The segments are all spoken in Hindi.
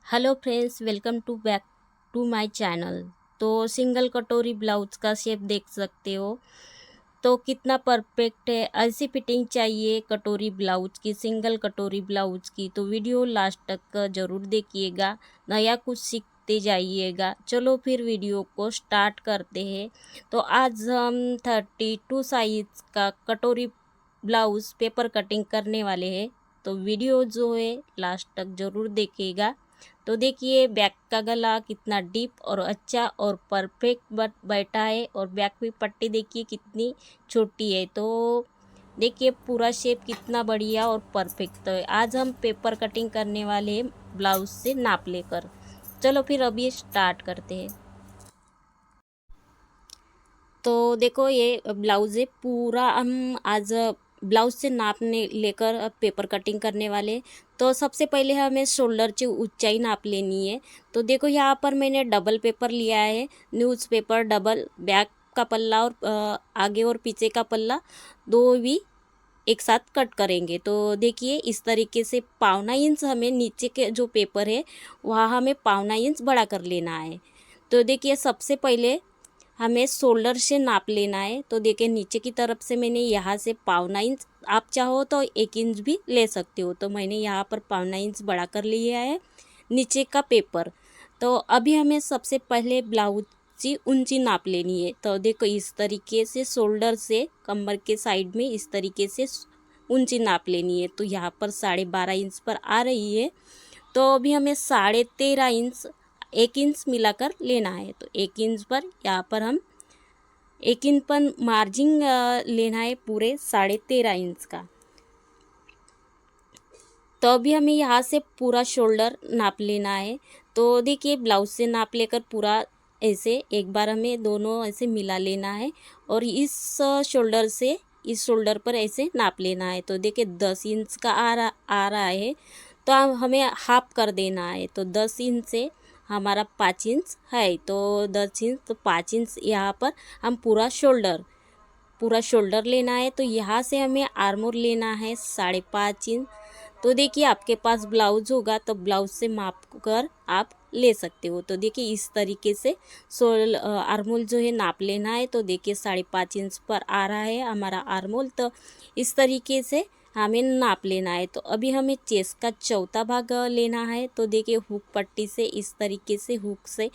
Hello friends, welcome to back to my channel. तो सिंगल कटोरी ब्लाउज का शेप देख सकते हो। तो कितना परफेक्ट है। ऐसी फिटिंग चाहिए कटोरी ब्लाउज की, सिंगल कटोरी ब्लाउज की। तो वीडियो लास्ट तक ज़रूर देखिएगा, नया कुछ सीखते जाइएगा। चलो फिर वीडियो को स्टार्ट करते हैं। तो आज हम 32 साइज का कटोरी ब्लाउज पेपर कटिंग करने वाले हैं। तो वीडियो जो है लास्ट तक ज़रूर देखिएगा। तो देखिए बैक का गला कितना डीप और अच्छा और परफेक्ट बैठा है, और बैक की पट्टी देखिए कितनी छोटी है। तो देखिए पूरा शेप कितना बढ़िया और परफेक्ट। तो आज हम पेपर कटिंग करने वाले हैं ब्लाउज से नाप लेकर। चलो फिर अभी स्टार्ट करते हैं। तो देखो ये ब्लाउज है पूरा, हम आज ब्लाउज से नापने लेकर पेपर कटिंग करने वाले। तो सबसे पहले हमें शोल्डर की ऊंचाई नाप लेनी है। तो देखो यहाँ पर मैंने डबल पेपर लिया है, न्यूज़पेपर डबल। बैक का पल्ला और आगे और पीछे का पल्ला दो भी एक साथ कट करेंगे। तो देखिए इस तरीके से 1.25 इंच हमें नीचे के जो पेपर है वहाँ हमें 1.25 इंच बड़ा कर लेना है। तो देखिए सबसे पहले हमें शोल्डर से नाप लेना है। तो देखिए नीचे की तरफ से मैंने यहाँ से 1.25 इंच, आप चाहो तो 1 इंच भी ले सकते हो। तो मैंने यहाँ पर 1.25 इंच बड़ा कर लिया है नीचे का पेपर। तो अभी हमें सबसे पहले ब्लाउज की ऊंची नाप लेनी है। तो देखो इस तरीके से शोल्डर से कमर के साइड में इस तरीके से ऊंची नाप लेनी है। तो यहाँ पर 12.5 इंच पर आ रही है। तो अभी हमें 13.5 इंच 1 इंच मिलाकर लेना है। तो 1 इंच पर यहाँ पर हम 1 इंच पर मार्जिन लेना है पूरे 13.5 इंच का। तो अभी हमें यहाँ से पूरा शोल्डर नाप लेना है। तो देखिए ब्लाउज से नाप लेकर पूरा ऐसे एक बार हमें दोनों ऐसे मिला लेना है, और इस शोल्डर से इस शोल्डर पर ऐसे नाप लेना है। तो देखिए 10 इंच का आ रहा है। तो अब हमें हाफ कर देना है। तो 10 इंच से हमारा 5 इंच है, तो 10 इंच तो 5 इंच यहाँ पर हम पूरा शोल्डर लेना है। तो यहाँ से हमें आर्मोर लेना है 5.5 इंच। तो देखिए आपके पास ब्लाउज होगा तो ब्लाउज से माप कर आप ले सकते हो। तो देखिए इस तरीके से आर्मोल जो है नाप लेना है। तो देखिए 5.5 इंच पर आ रहा है हमारा आर्मोल। तो इस तरीके से हमें नाप लेना है। तो अभी हमें चेस्ट का चौथा भाग लेना है। तो देखिए हुक पट्टी से इस तरीके से हुक से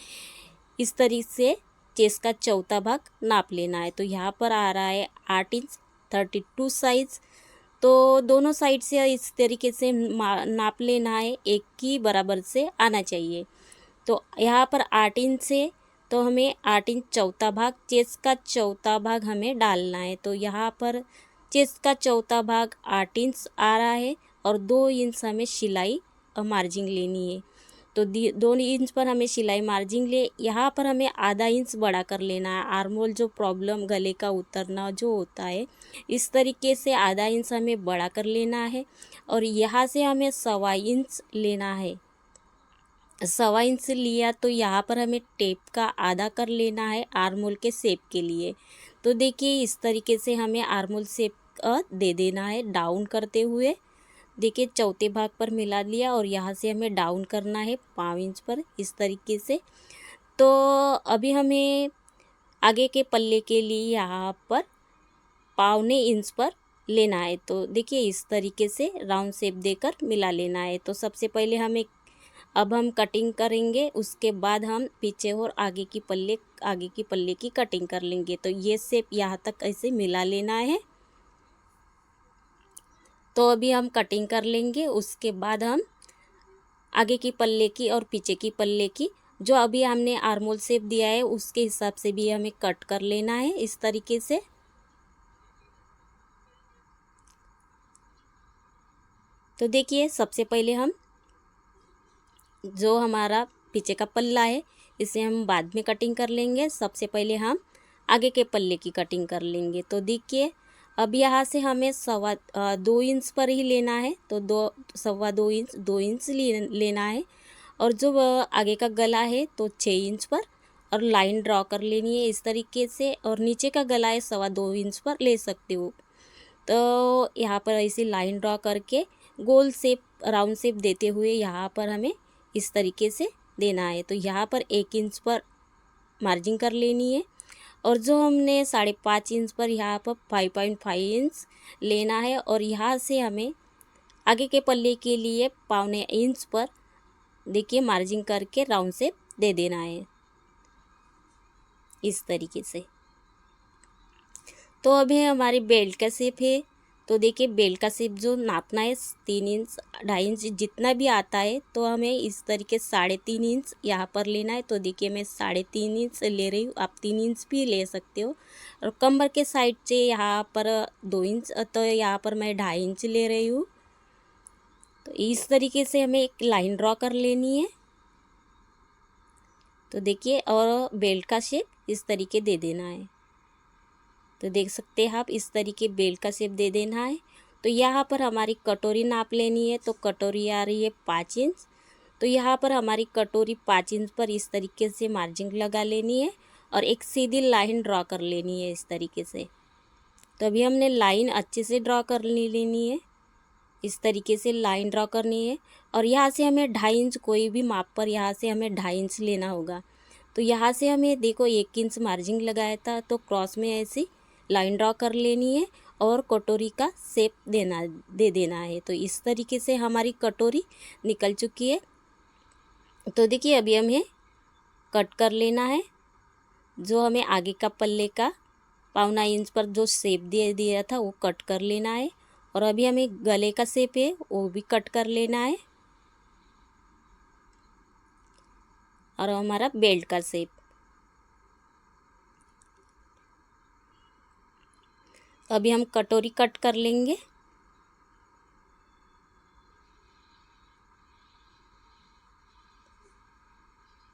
इस तरीके से चेस्ट का चौथा भाग नाप लेना है। तो यहाँ पर आ रहा है 8 इंच 32 साइज। तो दोनों साइड से इस तरीके से नाप लेना है, एक ही बराबर से आना चाहिए। तो यहाँ पर 8 इंच से तो हमें 8 इंच चौथा भाग, चेस्ट का चौथा भाग हमें डालना है। तो यहाँ पर चेस्ट का चौथा भाग 8 इंच आ रहा है, और 2 इंच हमें सिलाई मार्जिन लेनी है। तो 2 इंच पर हमें सिलाई मार्जिन ले। यहाँ पर हमें आधा इंच बड़ा कर लेना है। आर्मोल जो प्रॉब्लम गले का उतरना जो होता है, इस तरीके से आधा इंच हमें बड़ा कर लेना है। और यहाँ से हमें 1.25 इंच लेना है। 1.25 इंच लिया तो यहाँ पर हमें टेप का आधा कर लेना है आर्मोल के शेप के लिए। तो देखिए इस तरीके से हमें आर्मोल शेप दे देना है डाउन करते हुए। देखिए चौथे भाग पर मिला लिया, और यहाँ से हमें डाउन करना है 5 इंच पर इस तरीके से। तो अभी हमें आगे के पल्ले के लिए यहाँ पर 1.25 इंच पर लेना है। तो देखिए इस तरीके से राउंड शेप देकर मिला लेना है। तो सबसे पहले अब हम कटिंग करेंगे, उसके बाद हम पीछे और आगे की पल्ले की कटिंग कर लेंगे। तो ये शेप यहाँ तक ऐसे मिला लेना है। तो अभी हम कटिंग कर लेंगे, उसके बाद हम आगे की पल्ले की और पीछे की पल्ले की जो अभी हमने आर्मोल शेप दिया है उसके हिसाब से भी हमें कट कर लेना है इस तरीके से। तो देखिए सबसे पहले हम जो हमारा पीछे का पल्ला है इसे हम बाद में कटिंग कर लेंगे। सबसे पहले हम आगे के पल्ले की कटिंग कर लेंगे। तो देखिए अब यहाँ से हमें 2.25 इंच पर ही लेना है। तो 2.25 इंच लेना है। और जो आगे का गला है तो 6 इंच पर, और लाइन ड्रॉ कर लेनी है इस तरीके से। और नीचे का गला है 2.25 इंच पर ले सकते हो। तो यहाँ पर ऐसी लाइन ड्रॉ करके गोल शेप राउंड शेप देते हुए यहाँ पर हमें इस तरीके से देना है। तो यहाँ पर 1 इंच पर मार्जिन कर लेनी है और जो हमने 5.5 इंच पर यहाँ पर 5.5 इंच लेना है और यहाँ से हमें आगे के पल्ले के लिए 1.25 इंच पर देखिए मार्जिन करके राउंड शेप दे देना है इस तरीके से। तो अभी हमारी बेल्ट का शेप है। तो देखिए बेल्ट का शेप जो नापना है 3 इंच 2.5 इंच जितना भी आता है, तो हमें इस तरीके 3.5 इंच यहाँ पर लेना है। तो देखिए मैं 3.5 इंच ले रही हूँ, आप 3 इंच भी ले सकते हो। और कमर के साइड से यहाँ पर 2 इंच, तो यहाँ पर मैं 2.5 इंच ले रही हूँ। तो इस तरीके से हमें एक लाइन ड्रॉ कर लेनी है। तो देखिए और बेल्ट का शेप इस तरीके दे देना है। तो देख सकते हैं आप, इस तरीके बेल्ट का शेप दे देना है। तो यहाँ पर हमारी कटोरी नाप लेनी है। तो कटोरी आ रही है 5 इंच। तो यहाँ पर हमारी कटोरी 5 इंच पर इस तरीके से मार्जिन लगा लेनी है और एक सीधी लाइन ड्रॉ कर लेनी है इस तरीके से। तो अभी हमने लाइन अच्छे से ड्रॉ कर लेनी है, इस तरीके से लाइन ड्रॉ करनी है। और यहाँ से हमें 2.5 इंच, कोई भी माप पर यहाँ से हमें 2.5 इंच लेना होगा। तो यहाँ से हमें देखो 1 इंच मार्जिन लगाया था, तो क्रॉस में ऐसी लाइन ड्रॉ कर लेनी है और कटोरी का शेप दे देना है। तो इस तरीके से हमारी कटोरी निकल चुकी है। तो देखिए अभी हमें कट कर लेना है। जो हमें आगे का पल्ले का 1.25 इंच पर जो शेप दे दिया था वो कट कर लेना है। और अभी हमें गले का शेप है वो भी कट कर लेना है और हमारा बेल्ट का शेप। अभी हम कटोरी कट कर लेंगे।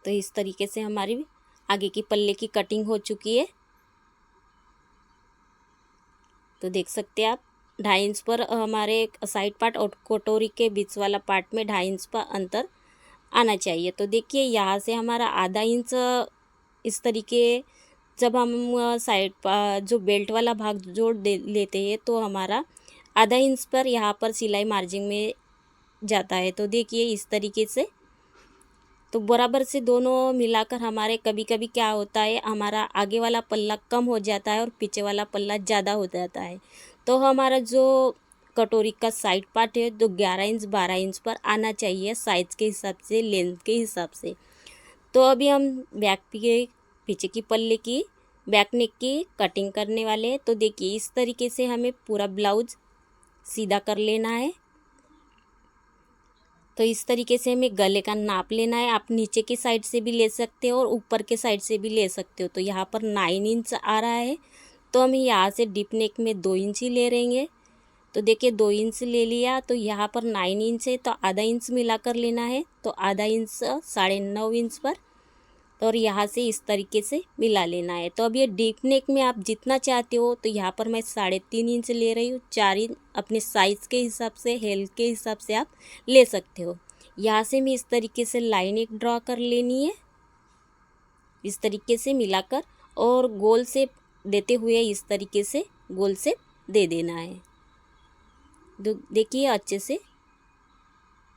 तो इस तरीके से हमारी आगे की पल्ले की कटिंग हो चुकी है। तो देख सकते हैं आप 2.5 इंच पर हमारे साइड पार्ट और कटोरी के बीच वाला पार्ट में 2.5 इंच पर अंतर आना चाहिए। तो देखिए यहाँ से हमारा आधा इंच इस तरीके जब हम साइड जो बेल्ट वाला भाग जोड़ दे लेते हैं तो हमारा आधा इंच पर यहाँ पर सिलाई मार्जिन में जाता है। तो देखिए इस तरीके से तो बराबर से दोनों मिलाकर हमारे कभी कभी क्या होता है, हमारा आगे वाला पल्ला कम हो जाता है और पीछे वाला पल्ला ज़्यादा हो जाता है। तो हमारा जो कटोरी का साइड पार्ट है तो 11 इंच 12 इंच पर आना चाहिए साइज़ के हिसाब से, लेंथ के हिसाब से। तो अभी हम बैक के पीछे की पल्ले की बैक नेक की कटिंग करने वाले हैं। तो देखिए इस तरीके से हमें पूरा ब्लाउज सीधा कर लेना है। तो इस तरीके से हमें गले का नाप लेना है। आप नीचे की साइड से भी ले सकते हो और ऊपर के साइड से भी ले सकते हो। तो यहाँ पर 9 इंच आ रहा है, तो हम यहाँ से डीप नेक में 2 इंच ही ले रहेंगे। तो देखिए 2 इंच ले लिया, तो यहाँ पर 9 इंच है तो आधा इंच मिला कर लेना है। तो आधा इंच 9.5 इंच पर और यहाँ से इस तरीके से मिला लेना है। तो अब ये डीप नेक में आप जितना चाहते हो, तो यहाँ पर मैं 3.5 इंच ले रही हूँ। 4 इंच अपने साइज़ के हिसाब से, हेल्थ के हिसाब से आप ले सकते हो। यहाँ से मैं इस तरीके से लाइन एक ड्रॉ कर लेनी है, इस तरीके से मिलाकर और गोल शेप देते हुए इस तरीके से गोल शेप दे देना है। देखिए अच्छे से।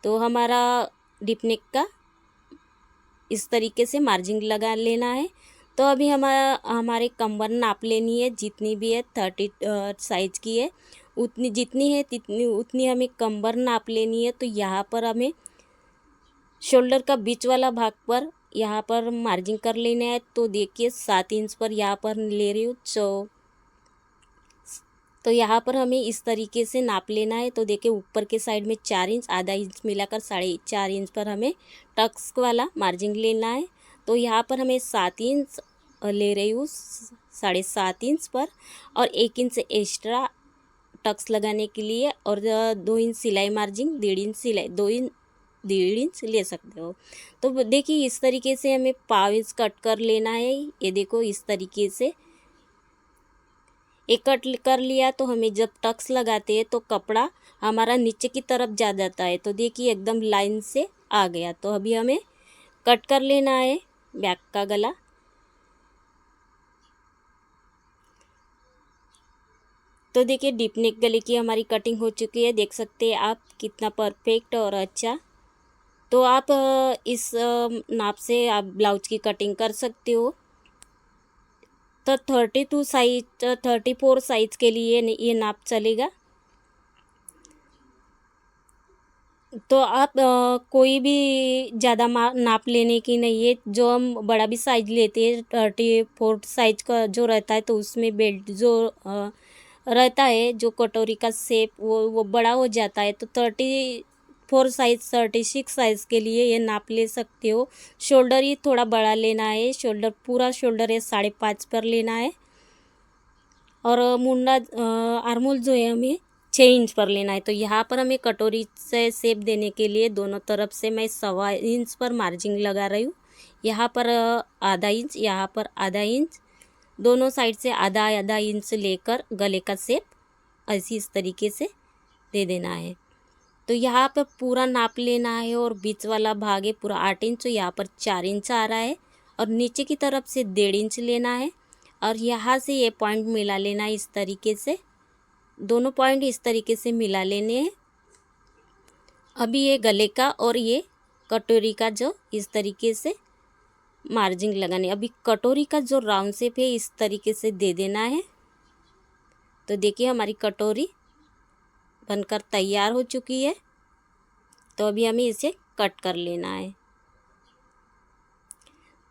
तो हमारा डीप नेक का इस तरीके से मार्जिन लगा लेना है। तो अभी हमारे कमर नाप लेनी है, जितनी भी है 30 साइज़ की है उतनी, जितनी है उतनी हमें कमर नाप लेनी है। तो यहाँ पर हमें शोल्डर का बीच वाला भाग पर यहाँ पर मार्जिन कर लेना है। तो देखिए 7 इंच पर यहाँ पर ले रही हूँ। तो यहाँ पर हमें इस तरीके से नाप लेना है। तो देखिए ऊपर के साइड में 4 इंच, आधा इंच मिलाकर 4.5 इंच पर हमें टक्स वाला मार्जिन लेना है। तो यहाँ पर हमें 7 इंच ले रही हूँ 7.5 इंच पर और 1 इंच एक्स्ट्रा टक्स लगाने के लिए और 2 इंच सिलाई मार्जिन, 1.5 इंच सिलाई, 1.5 इंच ले सकते हो। तो देखिए इस तरीके से हमें 1.5 इंच कट कर लेना है। ये देखो इस तरीके से एक कट कर लिया। तो हमें जब टक्स लगाते हैं तो कपड़ा हमारा नीचे की तरफ जा जाता है। तो देखिए एकदम लाइन से आ गया। तो अभी हमें कट कर लेना है बैक का गला। तो देखिए डीप नेक गले की हमारी कटिंग हो चुकी है। देख सकते हैं आप कितना परफेक्ट और अच्छा तो आप इस नाप से आप ब्लाउज की कटिंग कर सकते हो। तो 32 साइज 34 साइज के लिए ये नाप चलेगा। तो आप कोई भी ज़्यादा नाप लेने की नहीं है। जो हम बड़ा भी साइज लेते हैं 34 साइज का जो रहता है, तो उसमें बेल्ट जो रहता है, जो कटोरी का शेप वो बड़ा हो जाता है। तो 34 साइज 36 साइज़ के लिए ये नाप ले सकते हो। शोल्डर ही थोड़ा बड़ा लेना है। शोल्डर पूरा शोल्डर है 5.5 पर लेना है। और मुंडा आर्मोल जो है हमें 6 इंच पर लेना है। तो यहाँ पर हमें कटोरी से शेप देने के लिए दोनों तरफ से मैं 1.25 इंच पर मार्जिन लगा रही हूँ। यहाँ पर आधा इंच, यहाँ पर आधा इंच, दोनों साइड से आधा आधा इंच लेकर गले का शेप ऐसी इस तरीके से दे देना है। तो यहाँ पर पूरा नाप लेना है और बीच वाला भाग है पूरा 8 इंच, तो यहाँ पर 4 इंच आ रहा है। और नीचे की तरफ से 1.5 इंच लेना है और यहाँ से ये पॉइंट मिला लेना है इस तरीके से। दोनों पॉइंट इस तरीके से मिला लेने हैं। अभी ये गले का और ये कटोरी का जो इस तरीके से मार्जिन लगाने। अभी कटोरी का जो राउंड शेप है इस तरीके से दे देना है। तो देखिए हमारी कटोरी बनकर तैयार हो चुकी है। तो अभी हमें इसे कट कर लेना है।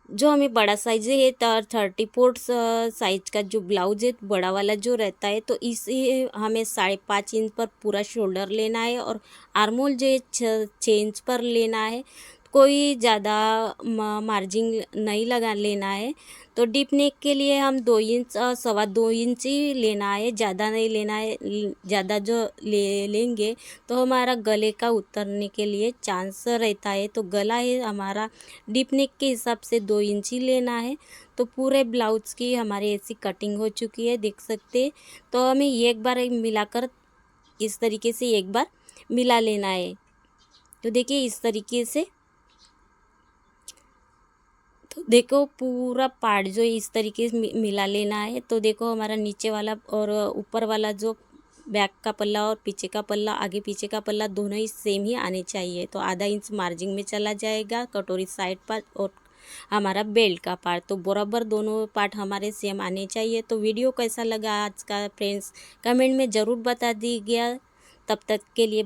जो हमें बड़ा साइज है 34 साइज का जो ब्लाउज है बड़ा वाला जो रहता है, तो इसे हमें 5.5 इंच पर पूरा शोल्डर लेना है और आर्मोल जो है 6 इंच पर लेना है। कोई ज़्यादा मार्जिन नहीं लगा लेना है। तो डीप नेक के लिए हम 2 इंच 2.25 इंच ही लेना है, ज़्यादा नहीं लेना है। ज़्यादा जो लेंगे तो हमारा गले का उतरने के लिए चांस रहता है। तो गला है हमारा डीप नेक के हिसाब से 2 इंच ही लेना है। तो पूरे ब्लाउज की हमारी ऐसी कटिंग हो चुकी है, देख सकते हैं। तो हमें एक बार मिलाकर इस तरीके से एक बार मिला लेना है। तो देखिए इस तरीके से, तो देखो पूरा पार्ट जो इस तरीके से मिला लेना है। तो देखो हमारा नीचे वाला और ऊपर वाला जो बैक का पल्ला और पीछे का पल्ला, आगे पीछे का पल्ला दोनों ही सेम ही आने चाहिए। तो आधा इंच मार्जिन में चला जाएगा कटोरी साइड पर और हमारा बेल्ट का पार्ट, तो बराबर दोनों पार्ट हमारे सेम आने चाहिए। तो वीडियो कैसा लगा आज का फ्रेंड्स, कमेंट में ज़रूर बता दीजिएगा। तब तक के लिए